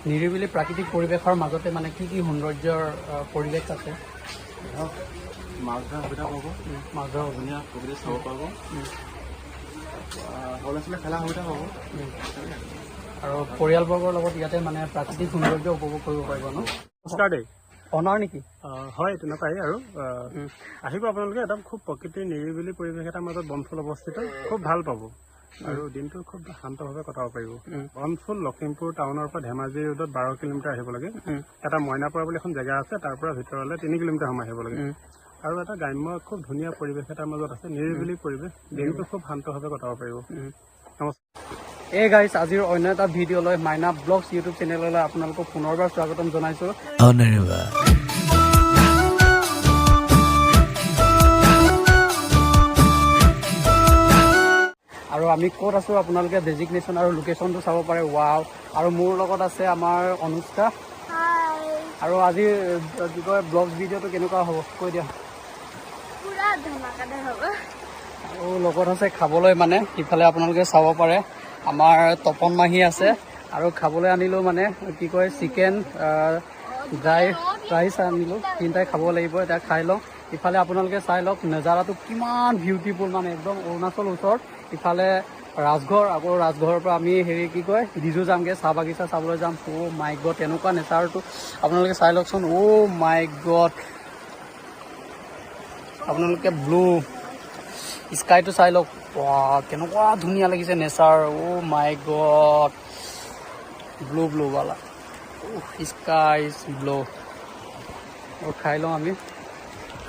নিৰিবিলি প্ৰাকৃতিক পৰিৱেশৰ মাজতে মানে কি সৌন্দৰ্যৰ পৰিৱেশ আছে? মাছ ধৰা সুবিধা পাব, মাছ ধৰা ধুনীয়া প্ৰকৃতি চাব পাব, ল'ৰা ছোৱালী খেলা সুবিধা পাব আৰু পৰিয়ালবৰ্গৰ লগত ইয়াতে মানে প্ৰাকৃতিক সৌন্দৰ্য উপভোগ কৰিব পাৰিব ন? নমস্কাৰ দেই। অনাৰ নেকি? হয়, তেনেকুৱাই আৰু আহিব আপোনালোকে। একদম খুব প্ৰকৃতিৰ নিৰিবিলি পৰিৱেশ এটাৰ মাজত বনফুল অৱস্থিত, খুব ভাল পাব আৰু দিনটো খুব শান্তভাৱে কটাব পাৰিব। বনফুল লখিমপুৰ টাউনৰ পৰা ধেমাজি ৰোডত 12 কিলোমিটাৰ আহিব লাগে। এটা মইনাপাৰা বুলি এখন জেগা আছে, তাৰ পৰা ভিতৰলৈ 3 কিলোমিটাৰ সময় আহিব লাগে। আৰু এটা গ্ৰাম্য খুব ধুনীয়া পৰিৱেশ এটাৰ মাজত আছে, নিৰিবিলি পৰিৱেশ, দিনটো খুব শান্তভাৱে কটাব পাৰিব। নমস্কাৰ। এই গাইজ, আজিৰ অন্য এটা ভিডিঅ'লৈ মাইনা ব্লগছ ইউটিউব চেনেললৈ আপোনালোকক পুনৰবাৰ স্বাগতম জনাইছোঁ। আৰু আমি ক'ত আছোঁ আপোনালোকে ডেজিগনেশ্যন আৰু লোকেশ্যনটো চাব পাৰে। ৱাও! আৰু মোৰ লগত আছে আমাৰ অনুষ্কা। আৰু আজি কি কয় ব্লগছ ভিডিঅ'টো কেনেকুৱা হ'ব কৈ দিয়া। পুৰা ধমাকাদাৰ হ'ব। আৰু লগত আছে খাবলৈ, মানে ইফালে আপোনালোকে চাব পাৰে আমাৰ তপন মাহী আছে। আৰু খাবলৈ আনিলোঁ মানে কি কয় চিকেন ড্ৰাই ৰাইচ আনিলোঁ, তিনিটাই খাব লাগিব। এতিয়া খাই লওঁ। ইফালে আপোনালোকে চাই লওক নজাৰাটো কিমান বিউটিফুল, মানে একদম অৰুণাচল ওচৰত। ইফালে ৰাজঘৰ, আকৌ ৰাজঘৰৰ পৰা আমি কি কয় ডিজু যামগৈ, চাহ বাগিচা চাবলৈ যাম। অ' মাই গড, এনেকুৱা নেচাৰটো আপোনালোকে চাই লওকচোন। অ' মাই গড, আপোনালোকে ব্লু স্কাইটো চাই লওক। কেনেকুৱা ধুনীয়া লাগিছে নেচাৰ। অ' মাই গড, ব্লু ব্লু বালা স্কাই ব্লু। খাই লওঁ আমি।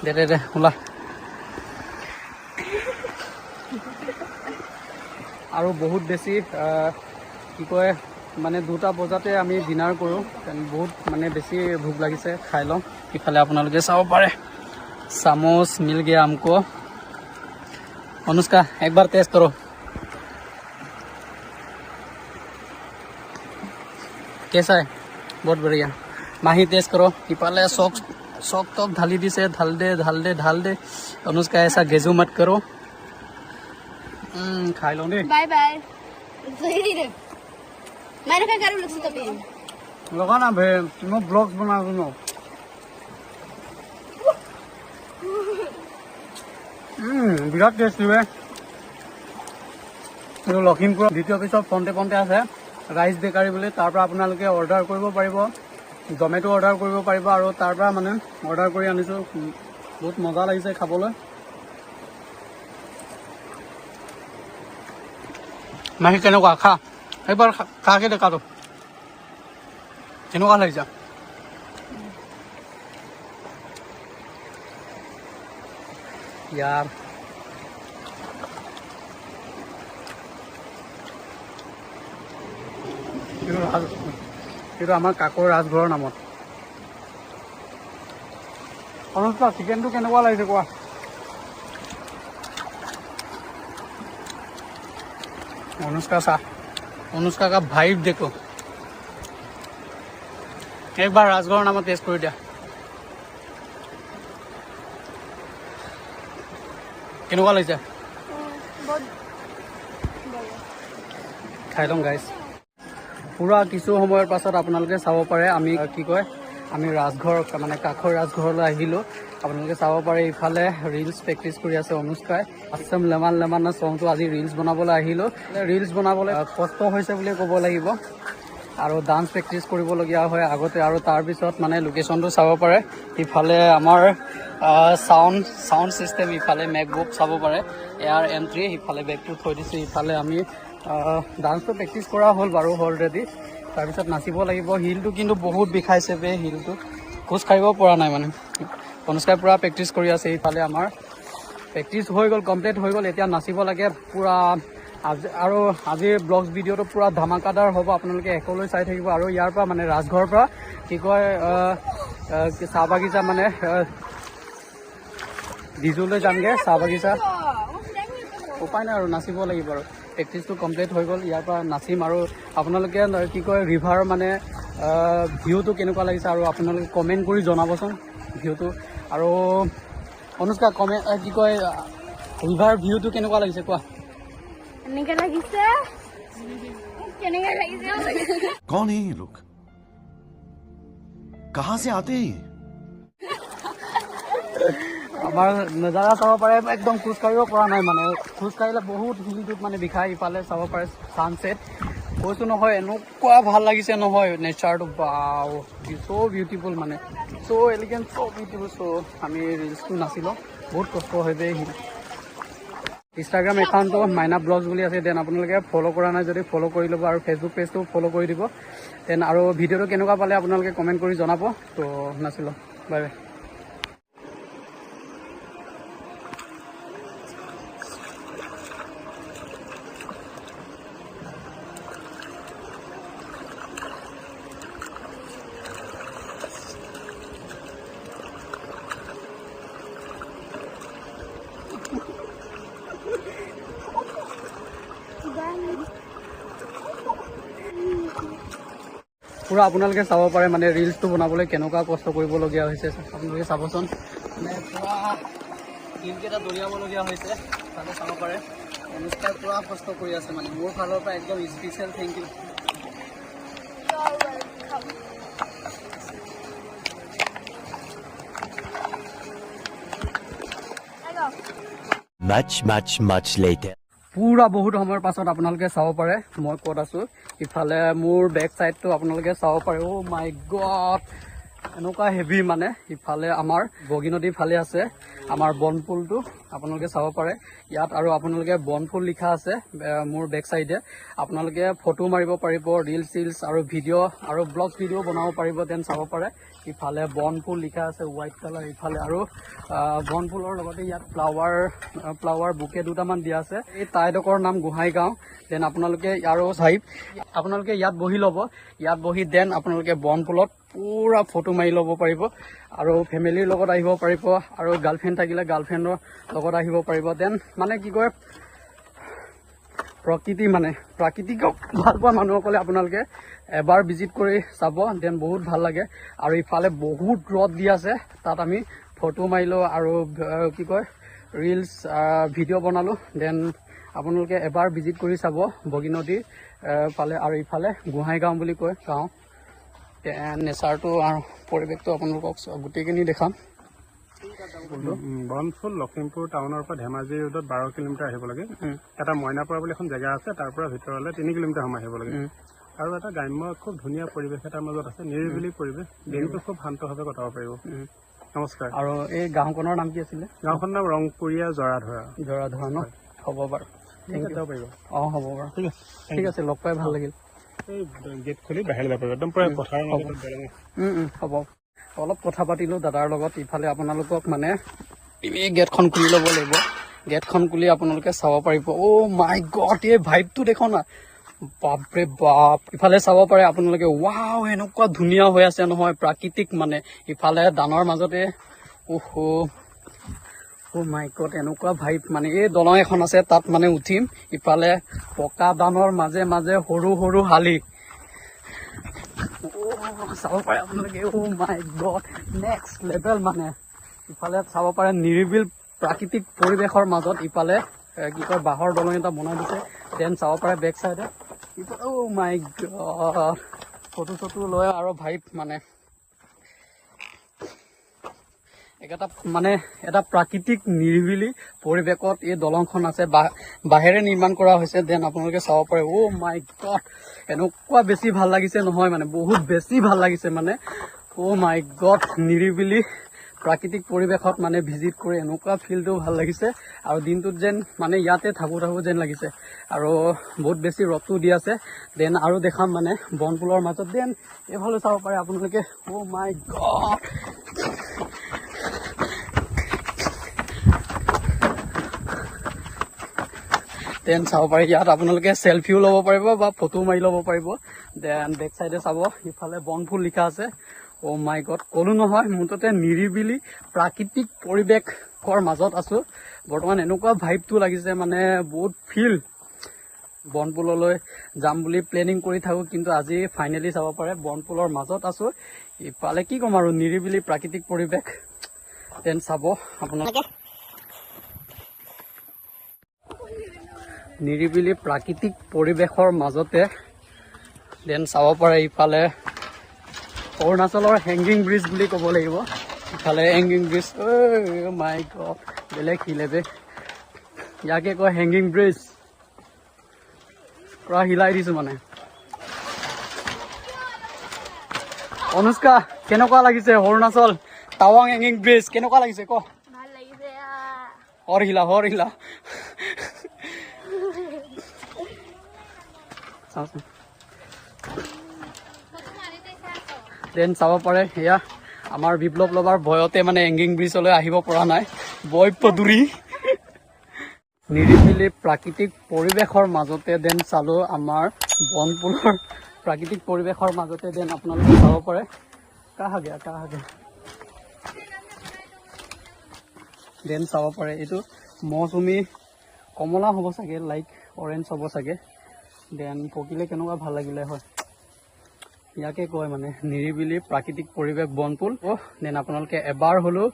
দে ওলা। আৰু বহুত বেছি কি কয় মানে 2টা বজাতে আমি ডিনাৰ কৰোঁ, বহুত মানে বেছি ভোক লাগিছে। খাই লওঁ। ইফালে আপোনালোকে চাব পাৰে চামুচ মিল গया हमको। अनुष्का एक बार टेस्ट करो, कैसा है? बहुत बढ़िया। माही टेस्ट करो। इफाले सॉक तो ढाली दिसे, ढाल दे। अनुष्का ऐसा गेजू मत करो। खाई लो दे। Bye bye. सही रे। मैंने क्या करूँ लक्ष्य तभी। लगा ना भे, तुम ब्लॉग्स बना दो। বিৰাট টেষ্টি বে। এইটো লখিমপুৰৰ দ্বিতীয় অফিচৰ ফ্ৰণ্টে আছে ৰাইচ বেকাৰী বুলি। তাৰ পৰা আপোনালোকে অৰ্ডাৰ কৰিব পাৰিব, জমেটো অৰ্ডাৰ কৰিব পাৰিব। আৰু তাৰ পৰা মানে অৰ্ডাৰ কৰি আনিছোঁ, বহুত মজা লাগিছে খাবলৈ। মাহী কেনেকুৱা? খা এইবাৰ খাকে দেখাটো কেনেকুৱা লাগিছে? यार এইটো আমাৰ কাকৰ ৰাজঘৰৰ নামত। অনুষ্কা চিকেনটো কেনেকুৱা লাগিছে কোৱা? अनुष्का सा अनुष्का का भाइब देखो। एक बार राजघर नाम टेस्ट कर दिया। কেনেকুৱা লাগিছে? খাই লওঁ গাইজ। পুৰা কিছু সময়ৰ পাছত আপোনালোকে চাব পাৰে আমি কি কয় আমি ৰাজঘৰ মানে কাষৰ ৰাজঘৰলৈ আহিলোঁ। আপোনালোকে চাব পাৰে ইফালে ৰিলছ প্ৰেক্টিচ কৰি আছে অনুষ্কাই। আছাম লেমান চংটো আজি ৰিলছ বনাবলৈ আহিলোঁ। ৰিলছ বনাবলৈ কষ্ট হৈছে বুলি ক'ব লাগিব, আৰু ডান্স প্ৰেক্টিচ কৰিবলগীয়া হয় আগতে। আৰু তাৰপিছত মানে লোকেশ্যনটো চাব পাৰে। ইফালে আমাৰ চাউণ্ড ছিষ্টেম, ইফালে মেকবুক চাব পাৰে, এয়াৰ এণ্ট্ৰি। ইফালে বেগটো থৈ দিছোঁ। ইফালে আমি ডান্সটো প্ৰেক্টিচ কৰা হ'ল বাৰু অলৰেডি। তাৰপিছত নাচিব লাগিব। হিলটো কিন্তু বহুত বিষাইছে বে, হিলটো খোজ কাঢ়িব পৰা নাই মানে। অনুষ্কাই পূৰা প্ৰেক্টিচ কৰি আছে। ইফালে আমাৰ প্ৰেক্টিচ হৈ গ'ল, কমপ্লিট হৈ গ'ল। এতিয়া নাচিব লাগে পূৰা। আৰু আজিৰ ব্লগছ ভিডিঅ'টো পূৰা ধামাকাদাৰ হ'ব, আপোনালোকে শেষলৈ চাই থাকিব। আৰু ইয়াৰ পৰা মানে ৰাজঘৰৰ পৰা কি কয় চাহ বাগিচা মানে ডিজুলৈ যামগৈ, চাহ বাগিচা। উপায় নাই আৰু নাচিব লাগিব। আৰু প্ৰেক্টিচটো কমপ্লিট হৈ গ'ল। ইয়াৰ পৰা নাচিম। আৰু আপোনালোকে কি কয় ৰিভাৰ মানে ভিউটো কেনেকুৱা লাগিছে আৰু আপোনালোকে কমেণ্ট কৰি জনাবচোন ভিউটো। আৰু অনুষ্কা কি কয় ৰিভাৰ ভিউটো কেনেকুৱা লাগিছে কোৱা? কেনেকৈ লাগিছে? कौन है ये लोग? कहाँ से आते हैं ये? আমাৰ নজাৰা চাব পাৰে একদম খোজকাঢ়িব পৰা নাই মানে খোজকাঢ়িলে বহুত হিলটোত মানে বিষায় ইফালে চাব পাৰে ছানছেট কৈছোঁ নহয় এনেকুৱা ভাল লাগিছে নহয় নেচাৰটো বাও চ' বিউটিফুল মানে চ' এলিগেণ্ট চ' বিউটিফুল চ' আমি ৰিলচটো নাছিলোঁ বহুত কষ্ট হৈ যায় ইনষ্টাগ্ৰাম একাউণ্টটো মাইনা ব্লগছ বুলি আছে দেন আপোনালোকে ফ'ল' কৰা নাই যদি ফ'ল' কৰি ল'ব আৰু ফেচবুক পেজটো ফ'ল' কৰি দিব দেন আৰু ভিডিঅ'টো কেনেকুৱা পালে আপোনালোকে কমেণ্ট কৰি জনাব ত' নাছিলোঁ বাই বাই পুৰা আপোনালোকে চাব পাৰে মানে ৰিলচটো বনাবলৈ কেনেকুৱা কষ্ট কৰিবলগীয়া হৈছে আপোনালোকে চাবচোন মানে পুৰা দিনকেইটা দলিয়াবলগীয়া হৈছে তাতে চাব পাৰে অনুষ্কাই পুৰা কষ্ট কৰি আছে মানে মোৰ ফালৰ পৰা একদম special thank you Much later. পুৰা বহুত সময়ৰ পাছত আপোনালোকে চাব পাৰে মই ক'ত আছোঁ ইফালে মোৰ বেক চাইডটো আপোনালোকে চাব পাৰে অ' মাই গড এনেকুৱা হেভি মানে ইফালে আমাৰ বগী নদীৰ ফালে আছে আমাৰ বনফুলটো আপোনালোকে চাব পাৰে ইয়াত আৰু আপোনালোকে বনফুল লিখা আছে মোৰ বেক চাইডে আপোনালোকে ফটো মাৰিব পাৰিব ৰিলচ চিলচ আৰু ভিডিঅ' আৰু ব্লগছ ভিডিঅ' বনাব পাৰিব দেন চাব পাৰে ইফালে বনফুল লিখা আছে হোৱাইট কালাৰ ইফালে আৰু বনফুলৰ লগতে ইয়াত ফ্লাৱাৰ বুকে দুটামান দিয়া আছে এই ঠাইডোখৰৰ নাম গোহাঁইগাঁও দেন আপোনালোকে আৰু আপোনালোকে ইয়াত বহি ল'ব ইয়াত বহি দেন আপোনালোকে বনফুলত পুৰা ফটো মাৰি ল'ব পাৰিব আৰু ফেমিলিৰ লগত আহিব পাৰিব আৰু গাৰ্লফ্ৰেণ্ড থাকিলে গাৰ্লফ্ৰেণ্ডৰ লগত আহিব পাৰিব দেন মানে কি কয় প্ৰকৃতি মানে প্ৰাকৃতিকক ভাল পোৱা মানুহসকলে আপোনালোকে এবাৰ ভিজিট কৰি চাব দেন বহুত ভাল লাগে আৰু ইফালে বহুত ৰ'দ দি আছে তাত আমি ফটো মাৰিলোঁ আৰু কি কয় ৰিলচ ভিডিঅ' বনালোঁ দেন আপোনালোকে এবাৰ ভিজিট কৰি চাব বগী নদীৰ ফালে আৰু ইফালে গোহাঁইগাঁও বুলি কয় গাঁও নেচাৰটো আৰু পৰিৱেশটো আপোনালোকক গোটেইখিনি দেখাম বনফুল লখিমপুৰ টাউনৰ পৰা ধেমাজি ৰোডত 12 কিলোমিটাৰ আহিব লাগে এটা মইনাপাৰা বুলি এখন জেগা আছে তাৰ পৰা ভিতৰলৈ 3 কিলোমিটাৰ সোমাই আহিব লাগে আৰু এটা গ্ৰাম্য খুব ধুনীয়া পৰিৱেশ এটাৰ মাজত আছে নিৰিবিলি পৰিৱেশ দিনটো খুব শান্তভাৱে কটাব পাৰিব নমস্কাৰ আৰু এই গাঁওখনৰ নাম কি আছিলে গাঁওখনৰ নাম ৰংপুৰীয়া জৰাধৰা ন হ'ব বাৰু ঠিক আছে যাব পাৰিব অঁ হ'ব বাৰু ঠিক আছে লগ পাই ভাল লাগিল এই গেট খুলি বাহিৰলৈ যাব পাৰিব একদম প্ৰায় পথাৰৰ মাজত হ'ব অলপ কথা পাতিলোঁ দাদাৰ লগত ইফালে আপোনালোকক মানে এই গেটখন খুলি ল'ব লাগিব গেটখন খুলি আপোনালোকে চাব পাৰিব অ' মাই গড এই ভাইবটো দেখো না বাপৰে বাপ ইফালে চাব পাৰে আপোনালোকে ৱাও এনেকুৱা ধুনীয়া হৈ আছে নহয় প্ৰাকৃতিক মানে ইফালে দানৰ মাজতে অ' মাই গড এনেকুৱা ভাইব মানে এই দলং এখন আছে তাত মানে উঠিম ইফালে পকা দানৰ মাজে মাজে সৰু সৰু শালি চাব পাৰে আপোনালোকে অ' মাই গড নেক্সট লেভেল মানে ইফালে চাব পাৰে নিৰিবিল প্ৰাকৃতিক পৰিৱেশৰ মাজত ইফালে কি কয় বাঁহৰ দলং এটা বনাই দিছে দেন চাব পাৰে বেক চাইডে ইফালে অ' মাই গড ফটো চটো লৈ আৰু ভাইব মানে এটা প্ৰাকৃতিক নিৰিবিলি পৰিৱেশত এই দলংখন আছে বাঁহেৰে নিৰ্মাণ কৰা হৈছে দেন আপোনালোকে চাব পাৰে অ' মাই গড এনেকুৱা বেছি ভাল লাগিছে নহয় মানে বহুত বেছি ভাল লাগিছে মানে অ' মাই গড নিৰিবিলি প্ৰাকৃতিক পৰিৱেশত মানে ভিজিট কৰি এনেকুৱা ফিলটো ভাল লাগিছে আৰু দিনটোত যেন মানে ইয়াতে থাকোঁ যেন লাগিছে আৰু বহুত বেছি ৰ'দটো দি আছে দেন আৰু দেখাম মানে বনফুলৰ মাজত দেন এইফালে চাব পাৰে আপোনালোকে অ' মাই গড দেন চাব পাৰে ইয়াত আপোনালোকে চেলফিও ল'ব পাৰিব বা ফটো মাৰি ল'ব পাৰিব দেন বেক চাইডে চাব ইফালে বনফুল লিখা আছে অ' মাই গড ক'লো নহয় মুঠতে নিৰিবিলি প্ৰাকৃতিক পৰিৱেশৰ মাজত আছোঁ বৰ্তমান এনেকুৱা ভাইবটো লাগিছে মানে বহুত ফিল বনফুললৈ যাম বুলি প্লেনিং কৰি থাকোঁ কিন্তু আজি ফাইনেলি চাব পাৰে বনফুলৰ মাজত আছোঁ ইফালে কি ক'ম আৰু নিৰিবিলি প্ৰাকৃতিক পৰিৱেশ দেন চাব আপোনালোকে নিৰিবিলি প্ৰাকৃতিক পৰিৱেশৰ মাজতে দেন চাব পাৰে ইফালে অৰুণাচলৰ হেংগিং ব্ৰিজ বুলি ক'ব লাগিব ইফালে হেংগিং ব্ৰিজ মাই গড বেলেগ হিলে বে ইয়াকে কয় হেংগিং ব্ৰিজ পুৰা হিলাই দিছোঁ মানে অনুষ্কা কেনেকুৱা লাগিছে অৰুণাচল টাৱাং হেংগিং ব্ৰিজ কেনেকুৱা লাগিছে ক ভাল লাগিছে হৰ হিলা চাওঁচোন দেন চাব পাৰে এয়া আমাৰ বিপ্লৱ লবাৰ ভয়তে মানে হেংগিং ব্ৰিজলৈ আহিব পৰা নাই বৈ পদুৰি নিৰিবিলি প্ৰাকৃতিক পৰিৱেশৰ মাজতে দেন চালো আমাৰ বনপুলৰ প্ৰাকৃতিক পৰিৱেশৰ মাজতে দেন আপোনালোকে চাব পাৰে কাহা গয়া দেন চাব পাৰে এইটো মৌচুমী কমলা হ'ব চাগে লাইক অৰেঞ্জ হ'ব চাগে দেন পকিলে কেনেকুৱা ভাল লাগিলে হয় ইয়াকে কয় মানে নিৰিবিলি প্ৰাকৃতিক পৰিৱেশ বনপুল দেন আপোনালোকে এবাৰ হ'লেও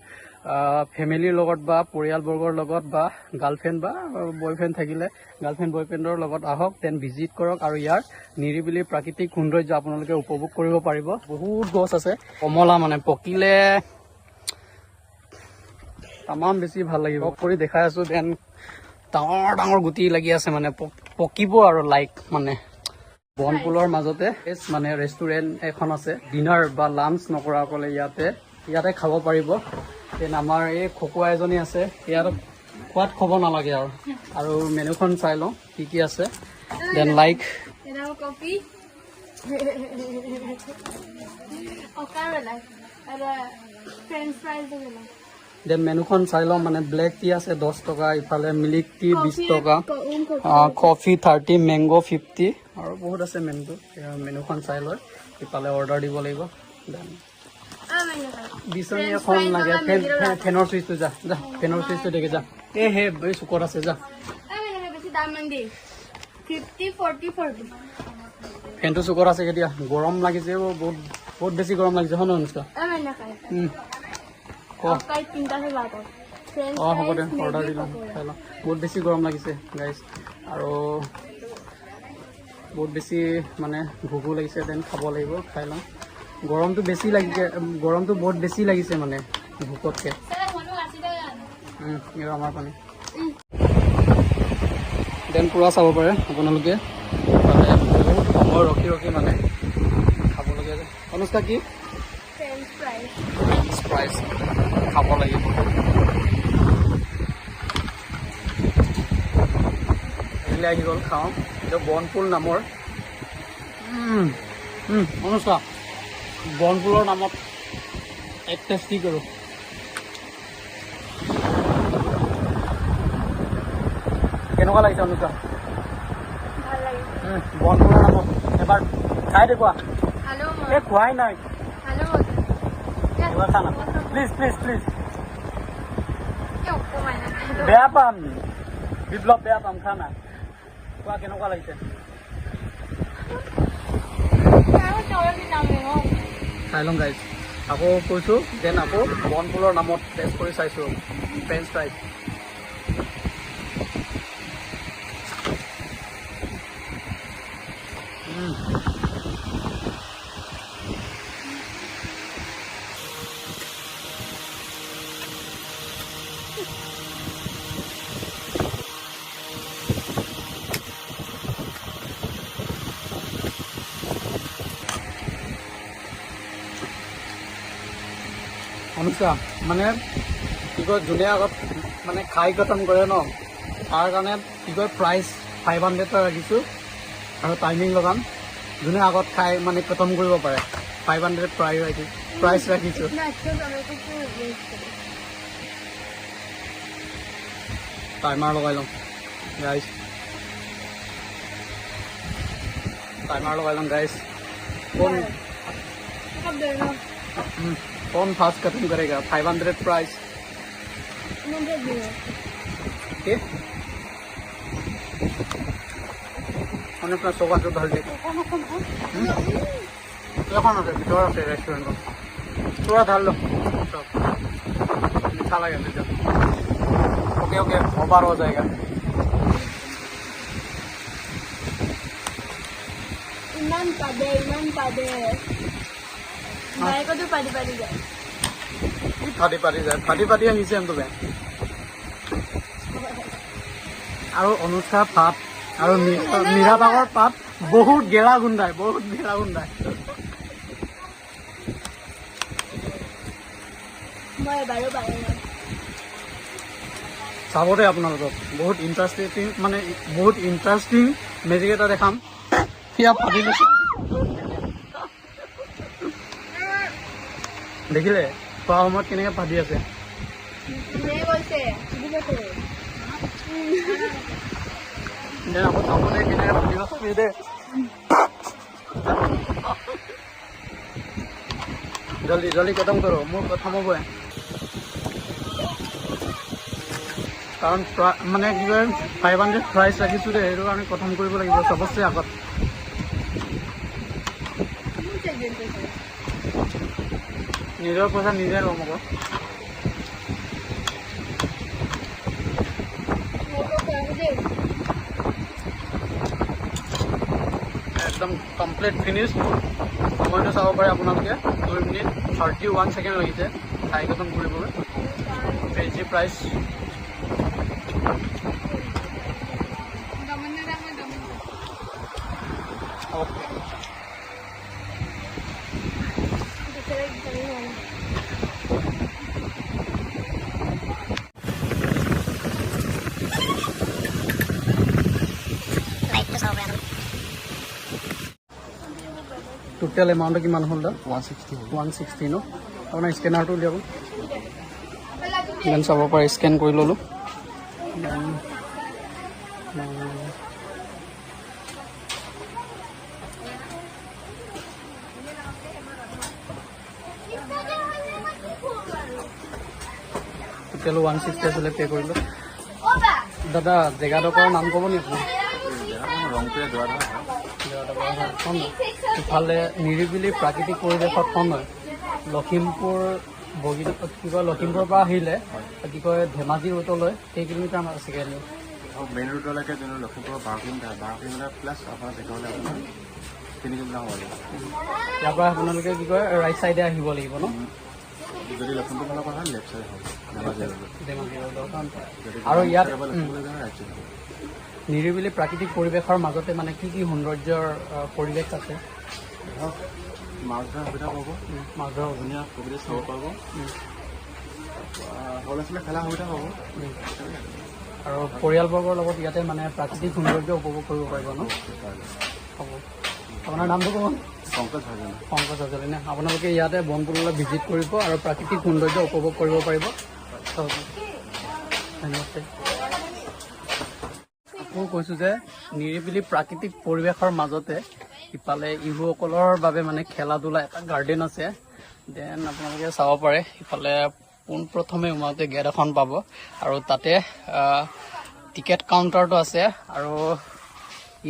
ফেমিলিৰ লগত বা পৰিয়ালবৰ্গৰ লগত বা গাৰ্লফ্ৰেণ্ড বা বয়ফ্ৰেণ্ড থাকিলে গাৰ্লফ্ৰেণ্ড বয়ফ্ৰেণ্ডৰ লগত আহক দেন ভিজিট কৰক আৰু ইয়াৰ নিৰিবিলি প্ৰাকৃতিক সৌন্দৰ্য আপোনালোকে উপভোগ কৰিব পাৰিব বহুত গছ আছে কমলা মানে পকিলে তামাম বেছি ভাল লাগিব কৰি দেখাই আছোঁ দেন ডাঙৰ গুটি লাগি আছে মানে পকিব আৰু লাইক মানে বনপুলৰ মাজতে মানে ৰেষ্টুৰেণ্ট এখন আছে ডিনাৰ বা লাঞ্চ নকৰাসকলে ইয়াতে খাব পাৰিব দেন আমাৰ এই খকুৱা এজনী আছে ইয়াত খোৱাত খাব নালাগে আৰু মেনুখন চাই লওঁ কি আছে then like coffee french fries then মেনুখন চাই লওঁ মানে ব্লেক টি আছে 10 টকা ইফালে মিল্ক টি 20 টকা কফি 30 মেংগ' 50 আৰু বহুত আছে মেনুখন চাই লয় ইফালে অৰ্ডাৰ দিব লাগিব দেন বিচনী এখন লাগে ফেনৰ চুইচটো যা ফেনৰ চুইচটো দেখে যা হে চুকত আছে যা বেছি দাম মান দি 50-40 ফেনটো চুকত আছে কেতিয়া গৰম লাগিছে বহুত বেছি গৰম লাগিছে হয় নহয় অনুষ্কা হ'ব দে অৰ্ডাৰ দি লওঁ খাই লওঁ বহুত বেছি গৰম লাগিছে গাইজ আৰু বহুত বেছি মানে ভোকো লাগিছে দেন খাব লাগিব খাই লওঁ গৰমটো বহুত বেছি লাগিছে মানে ভোকতকৈ আমাৰ পানী দেন পূৰা চাব পাৰে আপোনালোকে মানে বহুত সময় ৰখি মানে খাবলগীয়া যায় অনুষ্কা কি প্ৰাইচ খাব লাগিব আহিলে আহি গ'ল খাওঁ এইটো বনপুল নামৰ অনুষ্কা বনপুলৰ নামত এক টেষ্টি কৰোঁ কেনেকুৱা লাগিছে অনুষ্কা বনপুলৰ নামত এবাৰ খাই দেখুৱা এই খোৱাই নাই এবাৰ খা না প্লিজ বেয়া পাম বিপ্লৱ বেয়া পাম খা না খোৱা কেনেকুৱা লাগিছে খাই লওঁ গাইজ আকৌ কৈছোঁ দেন আকৌ বনপুলৰ নামত টেষ্ট কৰি চাইছোঁ ফ্ৰেঞ্চ ফ্ৰাইজ অনুষ্কা মানে কি কয় যোনে আগত মানে খাই খতম কৰে ন তাৰ কাৰণে কি কয় প্ৰাইচ 500 ৰাখিছোঁ আৰু টাইমিং লগাম যোনে আগত খাই মানে খতম কৰিব পাৰে 500 প্ৰাইচ ৰাখিছোঁ টাইমাৰ লগাই লওঁ গাইজ कौन फास्ट खत्म करेगा 500 प्राइस ओके मैंने अपना सोफा तो ढल दिया ভিতর আছে রেস্টুরেন্ট পুরা ঢাল लो अच्छा लगे ओके ओवर हो जाएगा इमान पादे মইতো পাৰি পাৰি যায় ফাটি ফাটি যায় ফাটি ফাটি আহিছে এমটো আৰু অনুষ্কা পাত আৰু মীৰা বাগৰ পাত বহুত গেলা গোন্ধায় মই এবাৰো পাৰি নাই চাব দে আপোনালোকক বহুত ইণ্টাৰেষ্টিং মেজিক এটা দেখাম সেয়া ফাটি লৈছে দেখিলে খোৱা সময়ত কেনেকে ফাটি আছে কোনে কৈছে আকৌ চাব দে কেনেকে ফাটিব চাবি দে জলদি জলদি খতম কৰো মোৰ কথা হ'বই কাৰণ মানে কি কয় 500 প্ৰাইচ ৰাখিছোঁ দে সেইটো কাৰণে খতম কৰিব লাগিব চবতছে আগত নিজৰ পইচা নিজে ল'ম আকৌ একদম কমপ্লিট ফিনিছ সময়টো চাব পাৰে আপোনালোকে 2 মিনিট 31 ছেকেণ্ড লাগিছে খাই খতম কৰিবলৈ কেজি প্ৰাইচ টোটেল এমাউণ্টটো কিমান হ'ল দা 160 ন আপোনাৰ স্কেনাৰটো উলিয়াব দেন চাব পাৰে স্কেন কৰি ল'লোঁ টোটেল 160 আছিলে পে' কৰিলোঁ দাদা জেগাডোখৰৰ নাম ক'ব নেকি আপুনি ইফালে নিৰিবিলি প্ৰাকৃতিক পৰিৱেশত সময় লখিমপুৰ কি কয় লখিমপুৰৰ পৰা আহিলে কি কয় ধেমাজি ৰোডলৈ কেই কিলোমিটাৰ মান আছে মেইন ৰোডলৈকে যোন লখিমপুৰৰ 12 কিলোমিটাৰ প্লাছ আপোনাৰ জেগালৈ আপোনাৰ 3 কিলোমিটাৰ হ'ব লাগিব ইয়াৰ পৰা আপোনালোকে কি কয় ৰাইট চাইডে আহিব লাগিব ন যদি লখিমপুৰ ফালৰ পৰা হয় লেফ্ট চাইড হ'ব ধেমাজি ৰোডৰ আৰু ইয়াত নিৰিবিলি প্ৰাকৃতিক পৰিৱেশৰ মাজতে মানে কি কি সৌন্দৰ্যৰ পৰিৱেশ আছে মাছ ধৰা সুবিধা পাব মাছ ধৰা ধুনীয়া সুবিধা চাব পাৰিব সৰু ল'ৰা ছোৱালী খেলা সুবিধা পাব আৰু পৰিয়ালবৰ্গৰ লগত ইয়াতে মানে প্ৰাকৃতিক সৌন্দৰ্য উপভোগ কৰিব পাৰিব ন হ'ব আপোনাৰ নামটো ক'ব পংকজ হাজৰি নে আপোনালোকে ইয়াতে বনপুৰলৈ ভিজিট কৰিব আৰু প্ৰাকৃতিক সৌন্দৰ্য উপভোগ কৰিব পাৰিব ধন্যবাদ আকৌ কৈছোঁ যে নিৰিবিলি প্ৰাকৃতিক পৰিৱেশৰ মাজতে ইফালে ইহুসকলৰ বাবে মানে খেলা ধূলা এটা গাৰ্ডেন আছে দেন আপোনালোকে চাব পাৰে ইফালে পোনপ্ৰথমে সোমাওঁতে গেট এখন পাব আৰু তাতে টিকেট কাউণ্টাৰটো আছে আৰু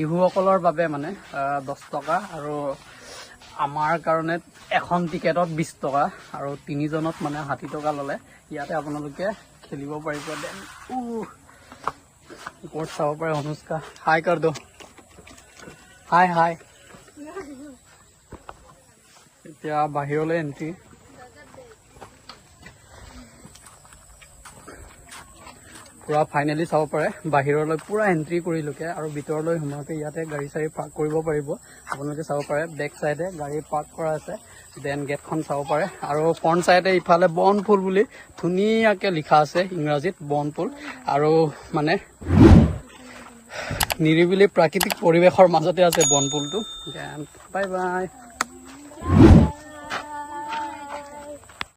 ইহুসকলৰ বাবে মানে 10 টকা আৰু আমাৰ কাৰণে এখন টিকেটত 20 টকা আৰু 3 জনত মানে 60 টকা ল'লে ইয়াতে আপোনালোকে খেলিব পাৰিব দেন ওপৰত চাব পাৰে অনুষ্কা হাই কৰ দো হাই এতিয়া বাহিৰলৈ এণ্ট্ৰি পুৰা ফাইনেলি চাব পাৰে বাহিৰলৈ পুৰা এণ্ট্ৰি কৰিলোকে আৰু ভিতৰলৈ সোমাওঁতে ইয়াতে গাড়ী চাড়ী পাৰ্ক কৰিব পাৰিব আপোনালোকে চাব পাৰে বেক চাইডে গাড়ী পাৰ্ক কৰা আছে দেন গেটখন চাব পাৰে আৰু ফ্ৰণ্ট চাইডে ইফালে বনফুল বুলি ধুনীয়াকৈ লিখা আছে ইংৰাজীত বনফুল আৰু মানে নিৰিবিলি প্ৰাকৃতিক পৰিৱেশৰ মাজতে আছে বনফুলটো দেন বাই বাই